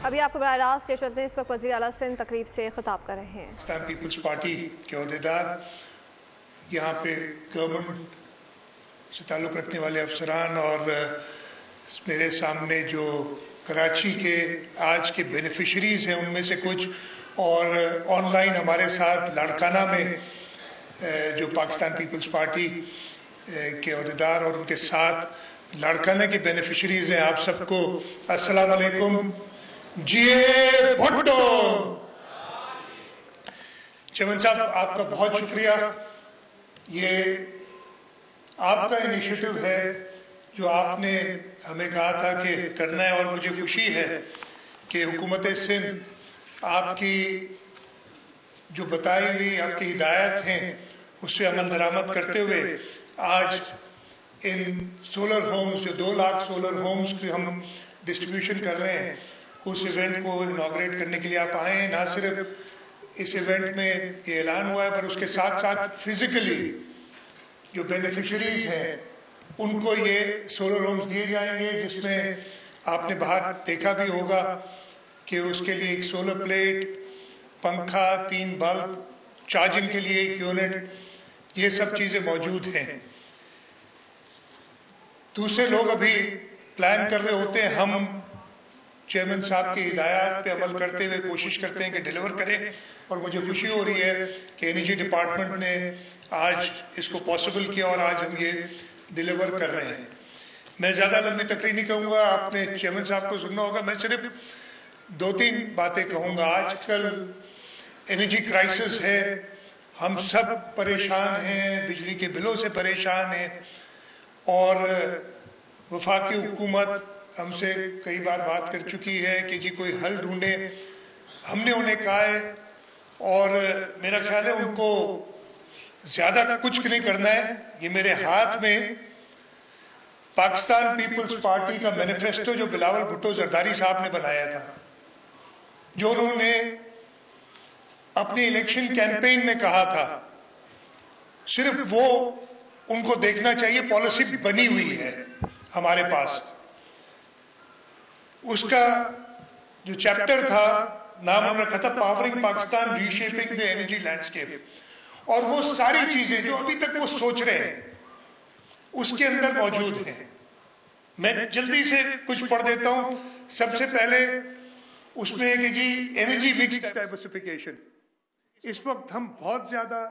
अभी आपको बराह रास्त ले चलते हैं। इस वक्त वज़ीर आला सिंध तकरीब से खिताब कर रहे हैं। पाकिस्तान पीपल्स पार्टी के अहदेदार, यहाँ पे गवर्नमेंट से ताल्लुक़ रखने वाले अफसरान और मेरे सामने जो कराची के आज के बेनिफिशरीज़ हैं उनमें से कुछ, और ऑनलाइन हमारे साथ लाड़काना में जो पाकिस्तान पीपल्स पार्टी के अहदेदार और उनके साथ लाड़काना के बेनिफिशरीज़ हैं, आप सबको अस्सलाम वालेकुम। जिए भुट्टो। चमन साहब, आपका बहुत शुक्रिया। ये आपका इनिशिएटिव है जो आपने हमें कहा था कि करना है, और मुझे खुशी है कि हुकूमत सिंध आपकी जो बताई हुई आपकी हिदायत हैं उससे अमल दरामद करते हुए आज इन सोलर होम्स, जो 2 लाख सोलर होम्स की हम डिस्ट्रीब्यूशन कर रहे हैं, उस इवेंट को इनॉग्रेट करने के लिए आप आए हैं। ना सिर्फ इस इवेंट में ये ऐलान हुआ है, पर उसके साथ साथ फिजिकली जो बेनिफिशरीज हैं उनको ये सोलर होम्स दिए जाएंगे, जिसमें आपने बाहर देखा भी होगा कि उसके लिए एक सोलर प्लेट, पंखा, 3 बल्ब, चार्जिंग के लिए 1 यूनिट, ये सब चीज़ें मौजूद हैं। दूसरे लोग अभी प्लान कर रहे होते हैं, हम चेयरमैन साहब की हिदायत पे अमल करते हुए कोशिश करते हैं कि डिलीवर करें, और मुझे खुशी हो रही है कि एनर्जी डिपार्टमेंट ने आज इसको पॉसिबल किया और आज हम ये डिलीवर कर रहे हैं। मैं ज़्यादा लंबी तकरीर नहीं कहूँगा, आपने चेयरमैन साहब को सुनना होगा। मैं सिर्फ 2-3 बातें कहूँगा। आजकल एनर्जी क्राइसिस है, हम सब परेशान हैं, बिजली के बिलों से परेशान हैं, और वफाकी हुकूमत हमसे कई बार बात कर चुकी है कि जी कोई हल ढूंढे। हमने उन्हें कहा है, और मेरा ख्याल है उनको ज़्यादा कुछ नहीं करना है। ये मेरे हाथ में पाकिस्तान पीपल्स पार्टी का मैनिफेस्टो जो बिलावल भुट्टो जरदारी साहब ने बनाया था, जो उन्होंने अपने इलेक्शन कैंपेन में कहा था, सिर्फ वो उनको देखना चाहिए। पॉलिसी बनी हुई है हमारे पास, उसका जो चैप्टर था नाम हमने रखा था powering Pakistan reshaping the energy landscape, और वो सारी चीजें जो अभी तक वो सोच रहे हैं उसके अंदर मौजूद हैं। मैं जल्दी से कुछ पढ़ देता हूं। सबसे पहले उसमें कि जी एनर्जी मिक्स डाइवर्सिफिकेशन। इस वक्त हम बहुत ज्यादा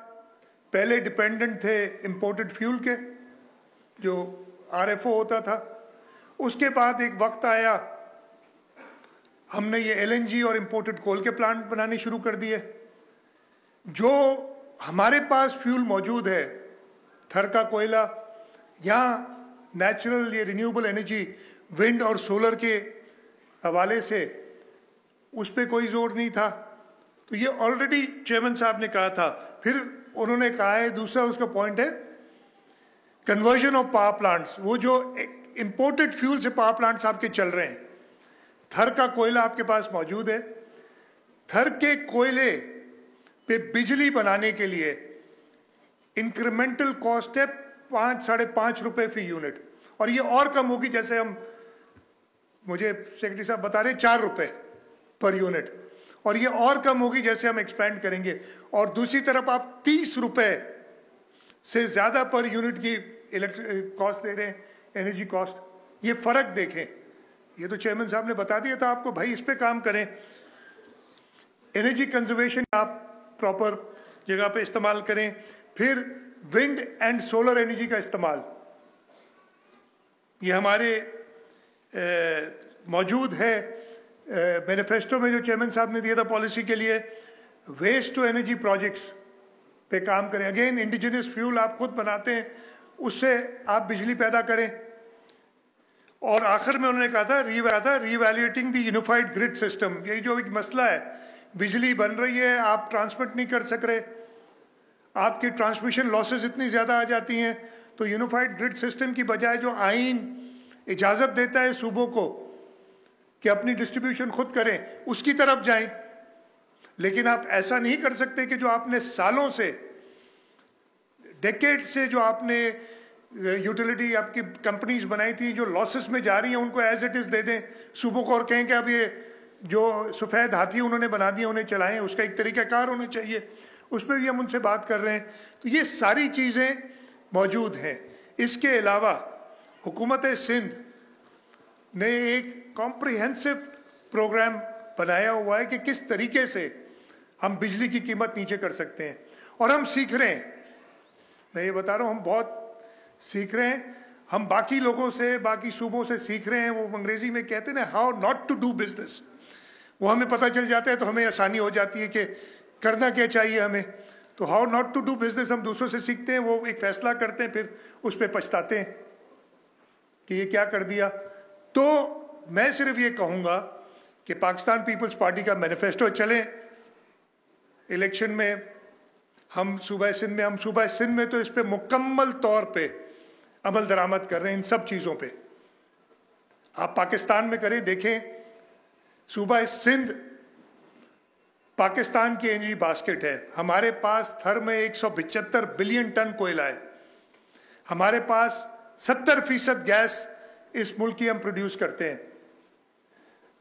पहले डिपेंडेंट थे इंपोर्टेड फ्यूल के, जो RFO होता था। उसके बाद एक वक्त आया, हमने ये LNG और इंपोर्टेड कोल के प्लांट बनाने शुरू कर दिए। जो हमारे पास फ्यूल मौजूद है, थर का कोयला, यहाँ नेचुरल ये रिन्यूएबल एनर्जी विंड और सोलर के हवाले से उस पर कोई जोर नहीं था, तो ये ऑलरेडी चेयरमैन साहब ने कहा था। फिर उन्होंने कहा है, दूसरा उसका पॉइंट है कन्वर्जन ऑफ पावर प्लांट्स। वो जो इंपोर्टेड फ्यूल से पावर प्लांट्स आपके चल रहे हैं, थर का कोयला आपके पास मौजूद है। थर के कोयले पे बिजली बनाने के लिए इंक्रीमेंटल कॉस्ट है 5-5.5 रुपए फी यूनिट, और ये और कम होगी, जैसे हम, मुझे सेक्रेटरी साहब बता रहे हैं 4 रुपए पर यूनिट, और ये और कम होगी जैसे हम एक्सपेंड करेंगे। और दूसरी तरफ आप 30 रुपए से ज्यादा पर यूनिट की इलेक्ट्रिक कॉस्ट दे रहे हैं, एनर्जी कॉस्ट। ये फर्क देखें, ये तो चेयरमैन साहब ने बता दिया था आपको, भाई इस पे काम करें। एनर्जी कंजर्वेशन आप प्रॉपर जगह पे इस्तेमाल करें। फिर विंड एंड सोलर एनर्जी का इस्तेमाल, ये हमारे मौजूद है मैनिफेस्टो में जो चेयरमैन साहब ने दिया था पॉलिसी के लिए। वेस्ट टू एनर्जी प्रोजेक्ट्स पे काम करें। अगेन इंडिजिनस फ्यूल आप खुद बनाते हैं, उससे आप बिजली पैदा करें। और आखिर में उन्होंने कहा था रीवैल्यूएटिंग द यूनिफाइड ग्रिड सिस्टम। यही जो एक मसला है, बिजली बन रही है, आप ट्रांसमिट नहीं कर सक रहे, आपकी ट्रांसमिशन लॉसेस इतनी ज्यादा आ जाती हैं, तो यूनिफाइड ग्रिड सिस्टम की बजाय जो आईन इजाजत देता है सूबों को कि अपनी डिस्ट्रीब्यूशन खुद करें, उसकी तरफ जाएं। लेकिन आप ऐसा नहीं कर सकते कि जो आपने सालों से, डेकेड से जो आपने यूटिलिटी आपकी कंपनीज बनाई थी जो लॉसेस में जा रही हैं, उनको एज इट इज दे दें सूबों को और कहें कि अब ये जो सफ़ेद हाथी उन्होंने बना दिए, उन्हें चलाएं, उसका एक तरीक़ाकार होना चाहिए, उस पर भी हम उनसे बात कर रहे हैं। तो ये सारी चीज़ें मौजूद हैं। इसके अलावा हुकूमत सिंध ने एक कॉम्प्रिहेंसिव प्रोग्राम बनाया हुआ है कि किस तरीके से हम बिजली की कीमत नीचे कर सकते हैं, और हम सीख रहे हैं। मैं ये बता रहा हूँ, हम बहुत सीख रहे हैं। हम बाकी लोगों से, बाकी सूबों से सीख रहे हैं। वो अंग्रेजी में कहते हैं ना, how not to do business, वो हमें पता चल जाता है तो हमें आसानी हो जाती है कि करना क्या चाहिए हमें। तो how not to do business हम दूसरों से सीखते हैं, वो एक फैसला करते हैं, फिर उस पर पछताते हैं कि ये क्या कर दिया। तो मैं सिर्फ ये कहूँगा कि पाकिस्तान पीपल्स पार्टी का मैनिफेस्टो चले। इलेक्शन में हम सूबा सिंध में तो इस पे मुकम्मल तौर पे अमल दरामद कर रहे हैं, इन सब चीज़ों पे। आप पाकिस्तान में करें, देखें, सूबा सिंध पाकिस्तान की एनर्जी बास्केट है। हमारे पास थर में 175 बिलियन टन कोयला है। हमारे पास 70% गैस इस मुल्क की हम प्रोड्यूस करते हैं।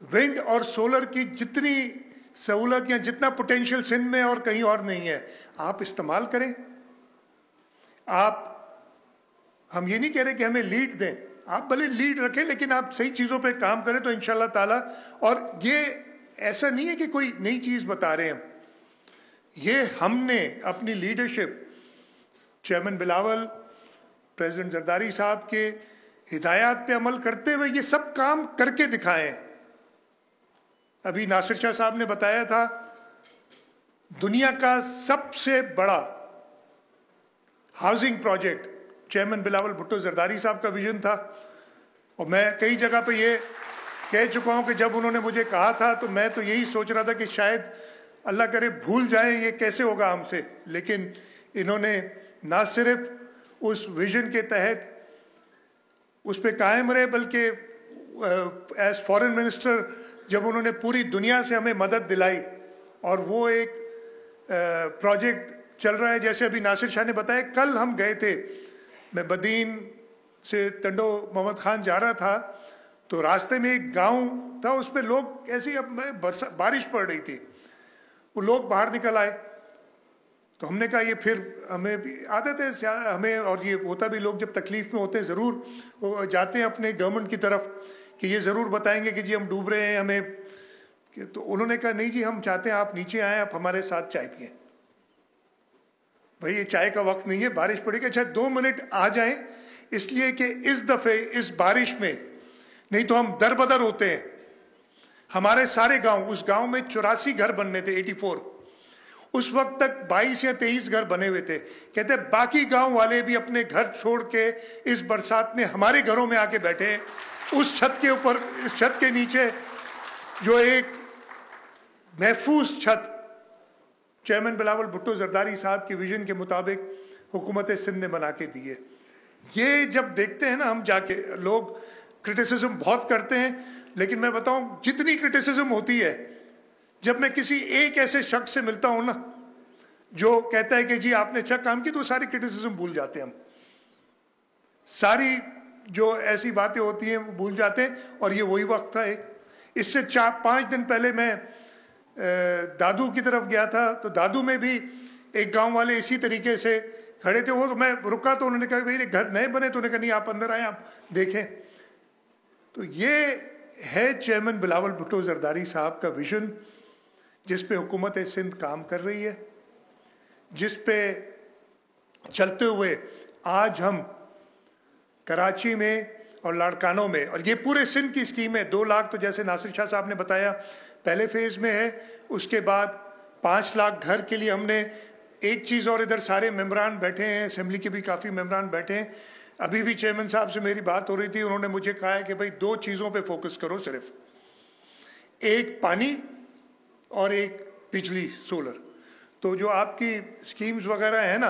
विंड और सोलर की जितनी सहूलत या जितना पोटेंशियल सिंध में और कहीं और नहीं है, आप इस्तेमाल करें। हम ये नहीं कह रहे कि हमें लीड दें, आप भले लीड रखें, लेकिन आप सही चीज़ों पे काम करें तो इंशाल्लाह ताला। और ये ऐसा नहीं है कि कोई नई चीज़ बता रहे हैं, ये हमने अपनी leadership, chairman Bilawal, president Zardari साहब के हिदायत पे अमल करते हुए ये सब काम करके दिखाए। अभी नासिर शाह साहब ने बताया था, दुनिया का सबसे बड़ा housing project chairman Bilawal Bhutto Zardari साहब का विजन था। और मैं कई जगह पे ये कह चुका हूं कि जब उन्होंने मुझे कहा था तो मैं तो यही सोच रहा था कि शायद अल्लाह करे भूल जाए, ये कैसे होगा हमसे। लेकिन इन्होंने ना सिर्फ उस विजन के तहत उस पर कायम रहे, बल्कि एज फॉरेन मिनिस्टर जब उन्होंने पूरी दुनिया से हमें मदद दिलाई, और वो एक प्रोजेक्ट चल रहा है। जैसे अभी नासिर शाह ने बताया, कल हम गए थे, मैं बदीन से टंडो मोहम्मद खान जा रहा था, तो रास्ते में एक गांव था, उसमें लोग ऐसी, अब बारिश पड़ रही थी, वो लोग बाहर निकल आए। तो हमने कहा ये फिर हमें भी आदत है, हमें, और ये होता भी, लोग जब तकलीफ में होते हैं ज़रूर जाते हैं अपने गवर्नमेंट की तरफ कि ये ज़रूर बताएंगे कि जी हम डूब रहे हैं हमें। तो उन्होंने कहा नहीं जी, हम चाहते हैं आप नीचे आएँ, आप हमारे साथ चाय पिएं। भाई ये चाय का वक्त नहीं है, बारिश पड़ेगी, अच्छा 2 मिनट आ जाएं, इसलिए कि इस दफे इस बारिश में नहीं तो हम दरबदर होते हैं। हमारे सारे गांव, उस गांव में 84 घर बनने थे, 84, उस वक्त तक 22 या 23 घर बने हुए थे। कहते बाकी गांव वाले भी अपने घर छोड़ के इस बरसात में हमारे घरों में आके बैठे, उस छत के ऊपर, इस छत के नीचे जो एक महफूज छत चेयरमैन बिलावल भुट्टो जरदारी साहब के विजन के मुताबिक हुकूमत सिंध ने बना के दी है। ये जब देखते हैं ना हम जाके, लोग क्रिटिसिज्म बहुत करते हैं, लेकिन मैं बताऊं जितनी क्रिटिसिज्म होती है, जब मैं किसी एक ऐसे शख्स से मिलता हूं ना जो कहता है कि जी आपने अच्छा काम किया, तो सारी क्रिटिसिज्म भूल जाते हैं हम। सारी जो ऐसी बातें होती हैं वो भूल जाते हैं। और ये वही वक्त था, एक इससे 4-5 दिन पहले मैं दादू की तरफ गया था, तो दादू में भी एक गांव वाले इसी तरीके से खड़े थे। वो तो मैं रुका तो उन्होंने कहा भाई घर नए बने, तो उन्होंने कहा नहीं आप अंदर आए, आप देखें। तो ये है चेयरमैन बिलावल भुट्टो जरदारी साहब का विजन, जिस पे हुकूमत सिंध काम कर रही है, जिस पे चलते हुए आज हम कराची में और लाड़कानों में, और ये पूरे सिंध की स्कीम है, 2 लाख तो जैसे नासिर शाह साहब ने बताया पहले फेज में है, उसके बाद 5 लाख घर के लिए हमने एक चीज़, और इधर सारे मेंबरान बैठे हैं, असेंबली के भी काफ़ी मेंबरान बैठे हैं। अभी भी चेयरमैन साहब से मेरी बात हो रही थी, उन्होंने मुझे कहा है कि भाई 2 चीज़ों पे फोकस करो सिर्फ, एक पानी और एक बिजली, सोलर। तो जो आपकी स्कीम्स वगैरह है ना,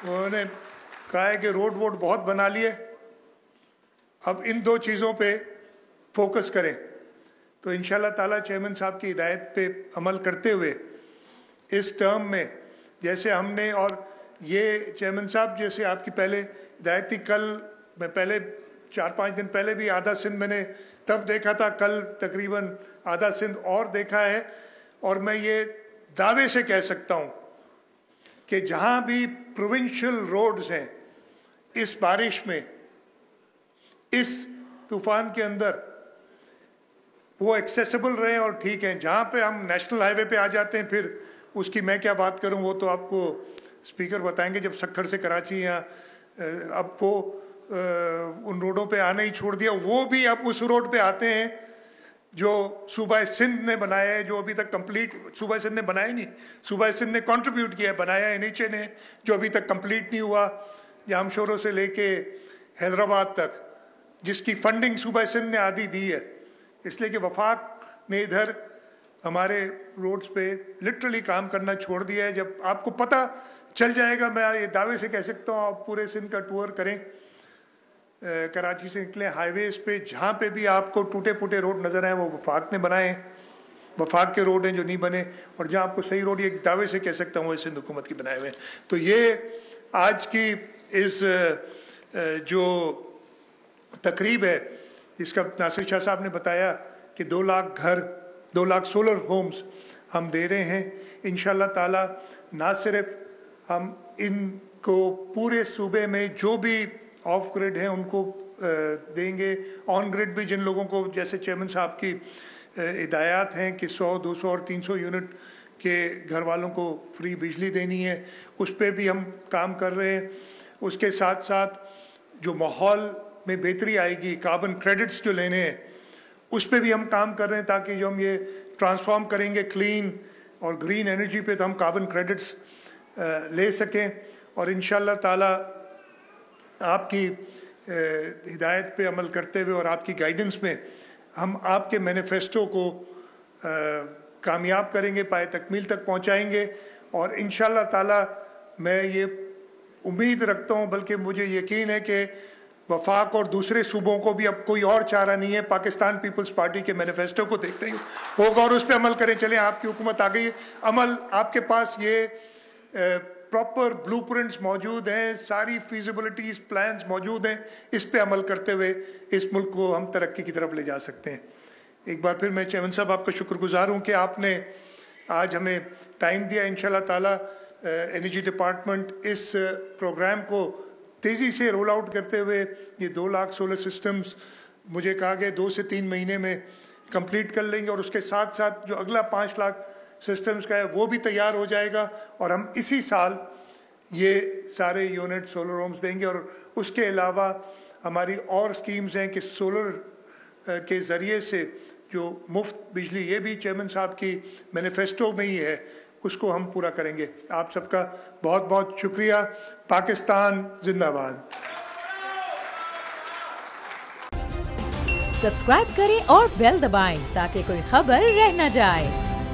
उन्होंने कहा है कि रोड वोड बहुत बना लिए, अब इन 2 चीज़ों पे फोकस करें। तो इंशाल्लाह ताला चेयरमैन साहब की हिदायत पे अमल करते हुए इस टर्म में, जैसे हमने, और ये चेयरमैन साहब जैसे आपकी पहले हिदायत थी, कल मैं पहले 4-5 दिन पहले भी आधा सिंध मैंने तब देखा था, कल तकरीबन आधा सिंध और देखा है, और मैं ये दावे से कह सकता हूं कि जहां भी प्रोविंशियल रोड्स हैं इस बारिश में, इस तूफान के अंदर, वो एक्सेसिबल रहे और ठीक है। जहां पे हम नेशनल हाईवे पे आ जाते हैं, फिर उसकी मैं क्या बात करूं, वो तो आपको स्पीकर बताएंगे। जब सक्खर से कराची या अब वो उन रोडों पे आना ही छोड़ दिया, वो भी अब उस रोड पे आते हैं जो सूबा सिंध ने बनाया है, जो अभी तक कंप्लीट, सूबा सिंध ने बनाया नहीं, सूबा सिंध ने कंट्रीब्यूट किया है, बनाया एनएचए ने, जो अभी तक कंप्लीट नहीं हुआ, जामशोरों से लेके हैदराबाद तक, जिसकी फंडिंग सूबा सिंध ने आधी दी है। इसलिए कि वफाक ने इधर हमारे रोड्स पे लिटरली काम करना छोड़ दिया है। जब आपको पता चल जाएगा, मैं ये दावे से कह सकता हूँ, आप पूरे सिंध का टूर करें, कराची से निकले हाईवेज पे, जहाँ पे भी आपको टूटे फूटे रोड नजर आए वो वफाक ने बनाए, वफाक के रोड हैं जो नहीं बने, और जहाँ आपको सही रोड एक दावे से कह सकता हूँ वो सिंध हुकूमत की बनाए हुए। तो ये आज की इस जो तकरीब है, जिसका नासिर शाह साहब ने बताया कि 2 लाख घर, 2 लाख सोलर होम्स हम दे रहे हैं इंशाल्लाह ताला। ना सिर्फ हम इनको पूरे सूबे में जो भी ऑफ ग्रिड हैं उनको देंगे, ऑन ग्रिड भी जिन लोगों को, जैसे चेयरमैन साहब की हिदायत हैं कि 100, 200 और 300 यूनिट के घर वालों को फ्री बिजली देनी है, उस पर भी हम काम कर रहे हैं। उसके साथ साथ जो माहौल में बेहतरी आएगी, कार्बन क्रेडिट्स जो लेने हैं, उस पर भी हम काम कर रहे हैं, ताकि जो हम ये ट्रांसफॉर्म करेंगे क्लीन और ग्रीन एनर्जी पे, तो हम कार्बन क्रेडिट्स ले सकें। और इंशाल्लाह ताला आपकी हिदायत पे अमल करते हुए और आपकी गाइडेंस में हम आपके मैनिफेस्टो को कामयाब करेंगे, पाए तकमील तक पहुंचाएंगे। और इंशाल्लाह ताला मैं ये उम्मीद रखता हूं, बल्कि मुझे यकीन है कि वफाक और दूसरे सूबों को भी अब कोई और चारा नहीं है, पाकिस्तान पीपल्स पार्टी के मैनिफेस्टो को देखते ही होगा और उस पर अमल करें। चले, आपकी हुकूमत आ गई है, अमल आपके पास ये प्रॉपर ब्लूप्रिंट्स मौजूद हैं, सारी फीजिबिलिटीज प्लान्स मौजूद हैं, इस पे अमल करते हुए इस मुल्क को हम तरक्की की तरफ ले जा सकते हैं। एक बार फिर मैं चेयरमैन साहब आपका शुक्रगुजार हूँ कि आपने आज हमें टाइम दिया। इंशाल्लाह ताला एनर्जी डिपार्टमेंट इस प्रोग्राम को तेज़ी से रोल आउट करते हुए ये 2 लाख सोलर सिस्टम्स, मुझे कहा गया 2 से 3 महीने में कंप्लीट कर लेंगे, और उसके साथ साथ जो अगला 5 लाख सिस्टम्स का है वो भी तैयार हो जाएगा, और हम इसी साल ये सारे यूनिट सोलर होम्स देंगे। और उसके अलावा हमारी और स्कीम्स हैं कि सोलर के ज़रिए से जो मुफ्त बिजली, ये भी चेयरमैन साहब की मैनिफेस्टो में ही है, उसको हम पूरा करेंगे। आप सबका बहुत बहुत शुक्रिया। पाकिस्तान जिंदाबाद। सब्सक्राइब करें और बेल दबाएं ताकि कोई खबर रह न जाए।